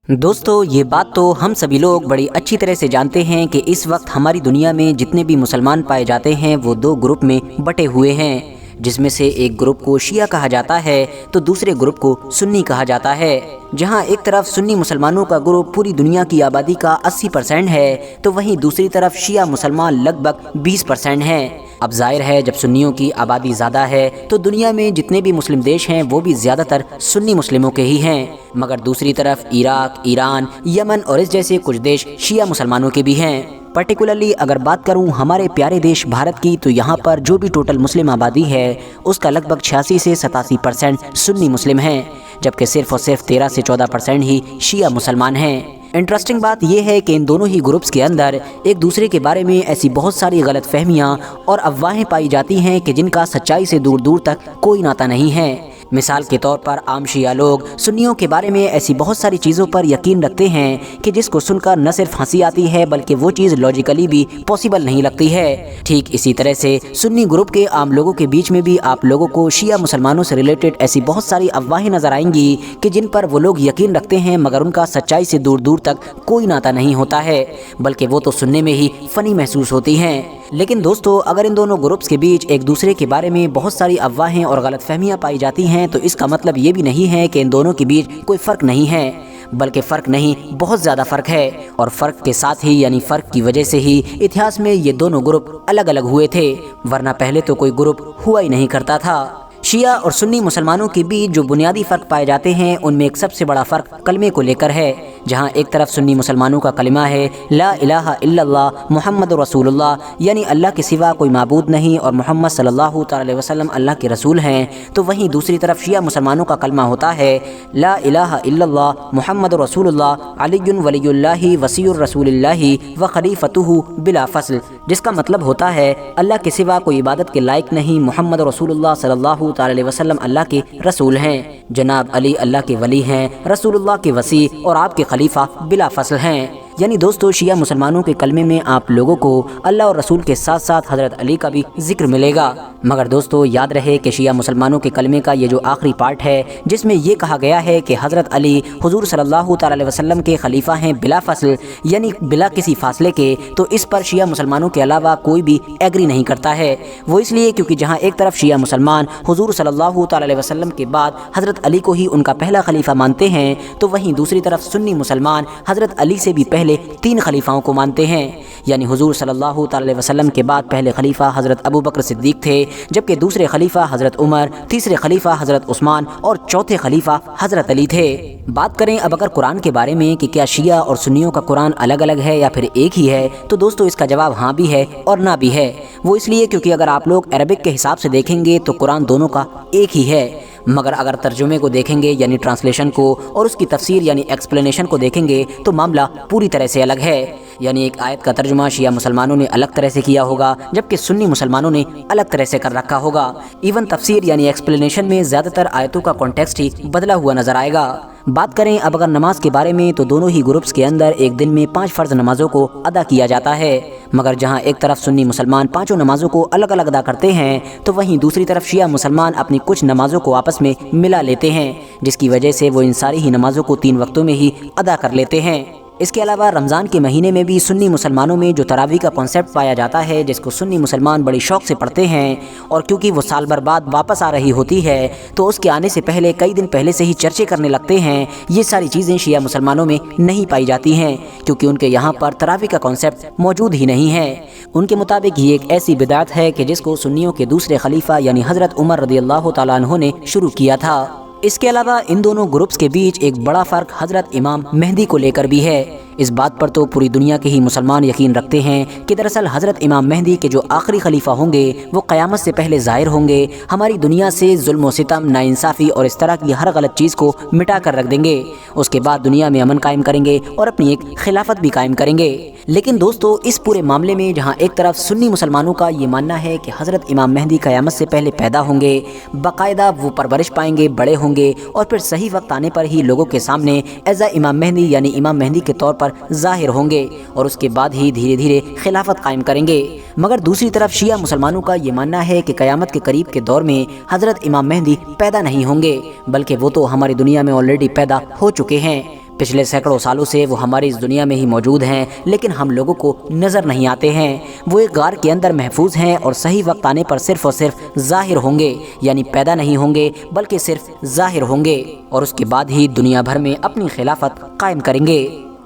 दोस्तों, ये बात तो हम सभी लोग बड़ी अच्छी तरह से जानते हैं कि इस वक्त हमारी दुनिया में जितने भी मुसलमान पाए जाते हैं वो दो ग्रुप में बटे हुए हैं, जिसमें से एक ग्रुप को शिया कहा जाता है तो दूसरे ग्रुप को सुन्नी कहा जाता है। जहां एक तरफ सुन्नी मुसलमानों का ग्रुप पूरी दुनिया की आबादी का 80% है तो वहीं दूसरी तरफ शिया मुसलमान लगभग 20% हैं। अब जाहिर है, जब सुन्नियों की आबादी ज़्यादा है तो दुनिया में जितने भी मुस्लिम देश हैं वो भी ज़्यादातर सुन्नी मुस्लिमों के ही हैं, मगर दूसरी तरफ इराक, ईरान, यमन और इस जैसे कुछ देश शिया मुसलमानों के भी हैं। पर्टिकुलरली अगर बात करूं हमारे प्यारे देश भारत की, तो यहाँ पर जो भी टोटल मुस्लिम आबादी है उसका लगभग 86 से 87% सुन्नी मुस्लिम हैं, जबकि सिर्फ और सिर्फ 13 से 14% ही शिया मुसलमान हैं। इंटरेस्टिंग बात यह है कि इन दोनों ही ग्रुप्स के अंदर एक दूसरे के बारे में ऐसी बहुत सारी गलत फहमियाँ और अफवाहें पाई जाती हैं कि जिनका सच्चाई से दूर दूर तक कोई नाता नहीं है। मिसाल के तौर पर आम शिया लोग सुन्नियों के बारे में ऐसी बहुत सारी चीज़ों पर यकीन रखते हैं कि जिसको सुनकर न सिर्फ हंसी आती है बल्कि वो चीज़ लॉजिकली भी पॉसिबल नहीं लगती है। ठीक इसी तरह से सुन्नी ग्रुप के आम लोगों के बीच में भी आप लोगों को शिया मुसलमानों से रिलेटेड ऐसी बहुत सारी अफवाहें नजर आएंगी कि जिन पर वो लोग यकीन रखते हैं मगर उनका सच्चाई से दूर दूर तक कोई नाता नहीं होता है, बल्कि वो तो सुनने में ही फ़नी महसूस होती हैं। लेकिन दोस्तों, अगर इन दोनों ग्रुप्स के बीच एक दूसरे के बारे में बहुत सारी अफवाहें और गलतफहमियां पाई जाती हैं तो इसका मतलब ये भी नहीं है कि इन दोनों के बीच कोई फ़र्क नहीं है, बल्कि फ़र्क नहीं बहुत ज़्यादा फ़र्क है। और फ़र्क के साथ ही यानी फ़र्क की वजह से ही इतिहास में ये दोनों ग्रुप अलग अलग हुए थे, वरना पहले तो कोई ग्रुप हुआ ही नहीं करता था। शिया और सुन्नी मुसलमानों के बीच जो बुनियादी फ़र्क पाए जाते हैं उनमें एक सबसे बड़ा फ़र्क कलमे को लेकर है। जहां एक तरफ सुन्नी मुसलमानों का कलिमा है ला इलाहा इल्लल्लाह मुहम्मद रसूलुल्लाह, यानी अल्लाह के सिवा कोई माबूद नहीं और मोहम्मद सल्लल्लाहु अलैहि वसल्लम अल्लाह के रसूल हैं, तो वहीं दूसरी तरफ शिया मुसलमानों का कलमा होता है ला इलाहा इल्लल्लाह मुहम्मद रसूलुल्लाह अलीयुन वलियुल्लाहि वसीयुर रसूलिल्लाहि व खलीफतुहु बिला फस्ल, जिसका मतलब होता है अल्लाह के सिवा कोई इबादत के लायक नहीं, मोहम्मद रसूलुल्लाह सल्लल्लाहु अलैहि वसल्लम अल्लाह के रसूल हैं, जनाब अली अल्लाह के वली हैं, रसूलुल्लाह के वसी और आपके खलीफा बिला फसल हैं। यानी दोस्तों, शिया मुसलमानों के कलमे में आप लोगों को अल्लाह और रसूल के साथ साथ हज़रत अली का भी जिक्र मिलेगा। मगर दोस्तों, याद रहे कि शिया मुसलमानों के कलमे का ये जो आखिरी पार्ट है जिसमें ये कहा गया है कि हज़रत अली हुजूर सल्लल्लाहु अलैहि वसल्लम के खलीफा हैं बिला फसल, यानी बिला किसी फासले के, तो इस पर शिया मुसलमानों के अलावा कोई भी एग्री नहीं करता है। वो इसलिए क्योंकि जहाँ एक तरफ शिया मुसलमान हुजूर सल्लल्लाहु अलैहि वसल्लम के बाद हज़रत अली को ही उनका पहला खलीफा मानते हैं, तो वहीं दूसरी तरफ सुन्नी मुसलमान हज़रत अली से भी पहले 3 खलीफाओं को मानते हैं। यानी हुजूर सल्लल्लाहु अलैहि वसल्लम के बाद पहले खलीफा हज़रत अबू बकर सिद्दीक थे, जबकि दूसरे खलीफा हज़रत उमर, तीसरे खलीफा हज़रत उस्मान और चौथे खलीफा हज़रत अली थे। बात करें अब अगर कुरान के बारे में कि क्या शिया और सुन्नियों का कुरान अलग अलग है या फिर एक ही है, तो दोस्तों इसका जवाब हाँ भी है और ना भी है। वो इसलिए क्योंकि अगर आप लोग अरबिक के हिसाब से देखेंगे तो कुरान दोनों का एक ही है, मगर अगर तर्जुमे को देखेंगे यानी ट्रांसलेशन को और उसकी तफसीर यानी एक्सप्लेनेशन को देखेंगे तो मामला पूरी तरह से अलग है। यानी एक आयत का तर्जुमा शिया मुसलमानों ने अलग तरह से किया होगा जबकि सुन्नी मुसलमानों ने अलग तरह से कर रखा होगा। इवन तफसीर यानी एक्सप्लेनेशन में ज़्यादातर आयतों का कॉन्टेक्स्ट ही बदला हुआ नजर आएगा। बात करें अब अगर नमाज के बारे में तो दोनों ही ग्रुप्स के अंदर एक दिन में 5 फ़र्ज नमाजों को अदा किया जाता है, मगर जहां एक तरफ सुन्नी मुसलमान 5 नमाजों को अलग अलग अदा करते हैं तो वहीं दूसरी तरफ शिया मुसलमान अपनी कुछ नमाजों को आपस में मिला लेते हैं, जिसकी वजह से वो इन सारी ही नमाजों को 3 वक्तों में ही अदा कर लेते हैं। इसके अलावा रमज़ान के महीने में भी सुन्नी मुसलमानों में जो तरावी का कॉन्सेप्ट पाया जाता है जिसको सुन्नी मुसलमान बड़ी शौक़ से पढ़ते हैं, और क्योंकि वो साल भर बाद वापस आ रही होती है तो उसके आने से पहले कई दिन पहले से ही चर्चे करने लगते हैं। ये सारी चीज़ें शिया मुसलमानों में नहीं पाई जाती हैं क्योंकि उनके यहाँ पर तरावी का कॉन्सेप्ट मौजूद ही नहीं है। उनके मुताबिक ये एक ऐसी बिदात है कि जिसको सुन्नियों के दूसरे खलीफा यानी हज़रत उमर रज़ियल्लाहु तआला अन्हु ने शुरू किया था। इसके अलावा इन दोनों ग्रुप्स के बीच एक बड़ा फ़र्क हज़रत इमाम मेहदी को लेकर भी है। इस बात पर तो पूरी दुनिया के ही मुसलमान यकीन रखते हैं कि दरअसल हज़रत इमाम मेहदी के जो आखिरी खलीफा होंगे वो क़यामत से पहले ज़ाहिर होंगे, हमारी दुनिया से जुल्म व सितम, नाइंसाफ़ी और इस तरह की हर गलत चीज़ को मिटा कर रख देंगे। उसके बाद दुनिया में अमन कायम करेंगे और अपनी एक खिलाफत भी कायम करेंगे। लेकिन दोस्तों, इस पूरे मामले में जहाँ एक तरफ सुन्नी मुसलमानों का ये मानना है कि हज़रत इमाम मेहदी क़यामत से पहले पैदा होंगे, बाकायदा वो परवरिश पाएंगे, बड़े होंगे और फिर सही वक्त आने पर ही लोगों के सामने एज़ इमाम मेहदी यानी इमाम मेहदी के तौर पर ज़ाहिर होंगे और उसके बाद ही धीरे धीरे खिलाफत कायम करेंगे। मगर दूसरी तरफ शिया मुसलमानों का ये मानना है कि क़यामत के करीब के दौर में हज़रत इमाम मेहदी पैदा नहीं होंगे, बल्कि वो तो हमारी दुनिया में ऑलरेडी पैदा हो चुके हैं। पिछले सैकड़ों सालों से वो हमारी इस दुनिया में ही मौजूद हैं, लेकिन हम लोगों को नज़र नहीं आते हैं। वो एक गार के अंदर महफूज हैं और सही वक्त आने पर सिर्फ और सिर्फ ज़ाहिर होंगे, यानी पैदा नहीं होंगे बल्कि सिर्फ ज़ाहिर होंगे और उसके बाद ही दुनिया भर में अपनी खिलाफत कायम करेंगे।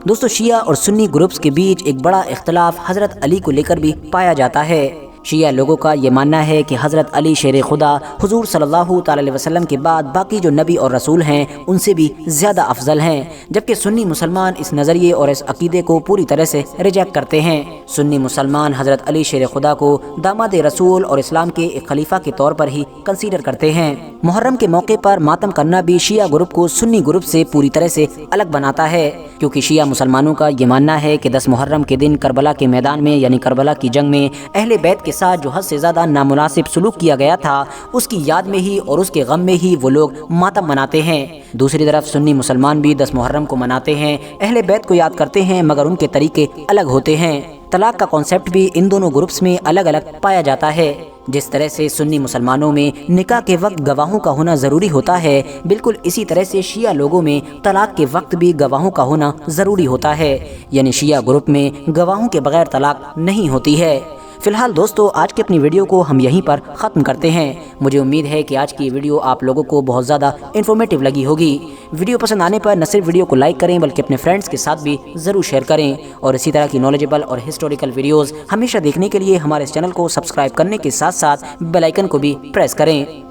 दोस्तों, शिया और सुन्नी ग्रुप्स के बीच एक बड़ा इख्तलाफ हज़रत अली को लेकर भी पाया जाता है। शिया लोगों का ये मानना है कि हज़रत अली शेर खुदा हुजूर सल्लल्लाहु अलैहि वसल्लम के बाद बाकी जो नबी और रसूल हैं उनसे भी ज़्यादा अफजल हैं, जबकि सुन्नी मुसलमान इस नज़रिए और इस अकीदे को पूरी तरह से रिजेक्ट करते हैं। सुन्नी मुसलमान हज़रत अली शेर खुदा को दामाद रसूल और इस्लाम के एक खलीफा के तौर पर ही कंसीडर करते हैं। मुहर्रम के मौके पर मातम करना भी शिया ग्रुप को सुन्नी ग्रुप से पूरी तरह से अलग बनाता है, क्योंकि शिया मुसलमानों का ये मानना है कि 10 मुहर्रम के दिन करबला के मैदान में यानी करबला की जंग में अहले बैत के साथ जो हद से ज़्यादा नामुनासिब सलूक किया गया था उसकी याद में ही और उसके गम में ही वो लोग मातम मनाते हैं। दूसरी तरफ सुन्नी मुसलमान भी 10 मुहर्रम को मनाते हैं, अहले बैत को याद करते हैं, मगर उनके तरीके अलग होते हैं। तलाक का कॉन्सेप्ट भी इन दोनों ग्रुप्स में अलग अलग पाया जाता है। जिस तरह से सुन्नी मुसलमानों में निकाह के वक्त गवाहों का होना ज़रूरी होता है, बिल्कुल इसी तरह से शिया लोगों में तलाक के वक्त भी गवाहों का होना ज़रूरी होता है, यानी शिया ग्रुप में गवाहों के बगैर तलाक नहीं होती है। फिलहाल दोस्तों, आज की अपनी वीडियो को हम यहीं पर ख़त्म करते हैं। मुझे उम्मीद है कि आज की वीडियो आप लोगों को बहुत ज़्यादा इन्फॉर्मेटिव लगी होगी। वीडियो पसंद आने पर न सिर्फ वीडियो को लाइक करें बल्कि अपने फ्रेंड्स के साथ भी ज़रूर शेयर करें और इसी तरह की नॉलेजेबल और हिस्टोरिकल वीडियोज़ हमेशा देखने के लिए हमारे इस चैनल को सब्सक्राइब करने के साथ साथ बेल आइकन को भी प्रेस करें।